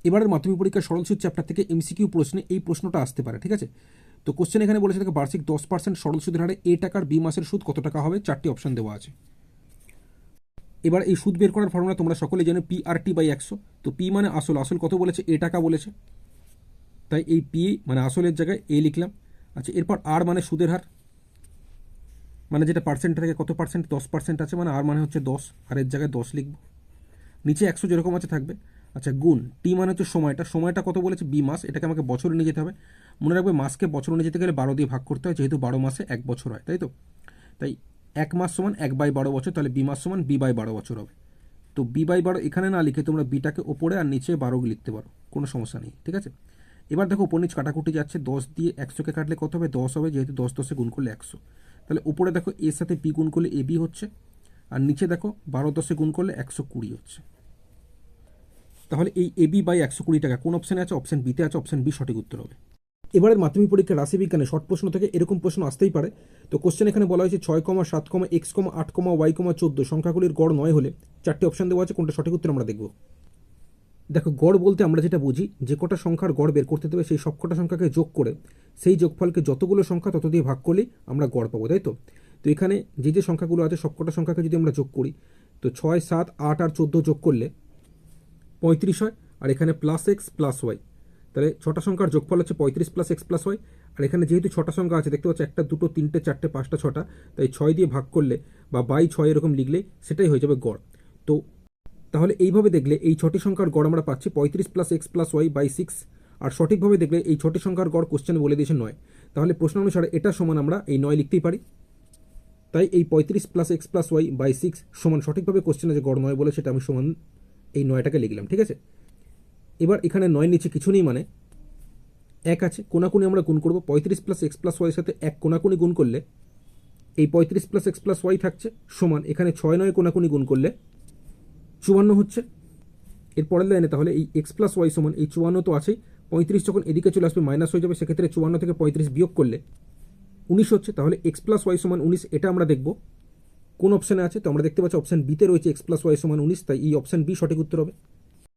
এবারের মাধ্যমিক পরীক্ষার সরল সুদ চ্যাপ্টার থেকে এমসিকিউ প্রশ্নে এই প্রশ্নটা আসতে পারে, ঠিক আছে। তো কোশ্চেন এখানে বলেছে দেখো বার্ষিক 10% সরল সুদের হারে এ টাকার বি মাসের সুদ কত টাকা হবে, 4টি অপশন দেওয়া আছে। এবার এই সুদ বের করার ফর্মুলা তোমরা সকলে জানো পি আর টি বাই 100। তো পি মানে আসল, আসল কত বলেছে, এ টাকা বলেছে, তাই এই পি মানে আসলের জায়গায় এ লিখলাম। আচ্ছা, এরপর আর মানে সুদের হার, মানে যেটা পার্সেন্ট থেকে কত পার্সেন্ট, 10% আছে, মানে আর মানে হচ্ছে 10, আর এর জায়গায় 10 লিখব। নিচে 100 যেরকম আছে থাকবে। আচ্ছা, গুণ টি মানে হচ্ছে সময়টা, সময়টা কত বলেছে, বি মাস, এটাকে আমাকে বছরে নিয়ে যেতে হবে। মনে রাখবে মাসকে বছরে নিয়ে যেতে গেলে 12 দিয়ে ভাগ করতে হয়, যেহেতু 12 মাসে 1 বছর হয়, তাই তো। তাই 1 মাস সমান 1/12 বছর, তাহলে বি মাস সমান বি/12 বছর হবে। তো বি/12 এখানে না লিখে তোমরা বিটাকে ওপরে আর নিচে 12 লিখতে পারো, কোনো সমস্যা নেই, ঠিক আছে। এবার দেখো উপর নিচ কাটাকুটি যাচ্ছে, 10 দিয়ে 100কে কাটলে কত হবে, 10 হবে, যেহেতু 10 10 গুণ করলে 100। তাহলে উপরে দেখো এর সাথে বি গুণ করলে এ বি হচ্ছে, আর নিচে দেখো 12 10 গুণ করলে 120 হচ্ছে। তাহলে এই এবি বাই 120 টাকা কোন অপশানে আছে, অপশন বিতে আছে, অপশন বি সঠিক উত্তর হবে। এবারের মাধ্যমিক পরীক্ষার রাশিবিজ্ঞানে শর্ট প্রশ্ন থেকে এরকম প্রশ্ন আসতেই পারে। তো কোশ্চেন এখানে বলা হয়েছে 6,7,x,8,y,14 সংখ্যাগুলির গড় 9 হলে 4টি অপশন দেওয়া আছে, কোনটা সঠিক উত্তর আমরা দেখব। দেখো গড় বলতে আমরা যেটা বুঝি, যে কটা সংখ্যার গড় বের করতে দেবে সেই সবকটা সংখ্যাকে যোগ করে সেই যোগফলকে যতগুলো সংখ্যা তত দিয়ে ভাগ করলেই আমরা গড় পাবো, তাই তো। তো এখানে যে যে সংখ্যাগুলো আছে সবকটা সংখ্যাকে যদি আমরা যোগ করি, তো 6 7 8 আর 14 যোগ করলে 35 হয়, আর এখানে প্লাস এক্স প্লাস ওয়াই, তাহলে 6টা সংখ্যার যোগফল হচ্ছে 35 প্লাস এক্স প্লাস ওয়াই। আর এখানে যেহেতু 6টা সংখ্যা আছে দেখতে পাচ্ছি, 1 2 3 4 5 6টা, তাই 6 দিয়ে ভাগ করলে বা বাই 6 এরকম লিখলে সেটাই হয়ে যাবে গড়। তো তাহলে এইভাবে দেখলে এই 6টি সংখ্যার গড় আমরা পাচ্ছি 35 plus x plus y by 6। আর সঠিকভাবে দেখলে এই 6টি সংখ্যার গড় কোশ্চেনে বলে দিয়েছে 9। তাহলে প্রশ্ন অনুসারে এটা সমান আমরা এই 9 লিখতেই পারি। তাই এই 35 plus x plus y by 6 সমান সঠিকভাবে কোশ্চেনে যে গড় 9 বলে সেটা আমি সমান এই 9টাকে লিখলাম, ঠিক আছে। এবার এখানে 9 নিচে কিছু নেই, মানে 1 আছে, কোনাকুনি আমরা গুণ করবো, 35 প্লাস এক্স প্লাস ওয়াই সাথে 1 কোনাকুনি গুণ করলে এই 35 প্লাস এক্স প্লাস ওয়াই থাকছে, সমান এখানে 6 9 কোনাকুনি গুণ করলে 54 হচ্ছে। এর পরের লাইনে তাহলে এই এক্স প্লাস ওয়াই সমান এই 54 তো আছেই, 35 যখন এদিকে চলে আসবে মাইনাস হয়ে যাবে, সেক্ষেত্রে 54 থেকে 35 বিয়োগ করলে 19 হচ্ছে। তাহলে এক্স প্লাস ওয়াই সমান 19, এটা আমরা দেখব কোন অপশানে আছে। তো আমরা দেখতে পাচ্ছি অপশান বিতে রয়েছে এক্স প্লাস ওয়াই সমান 19, তাই এই অপশান বি সঠিক উত্তর হবে।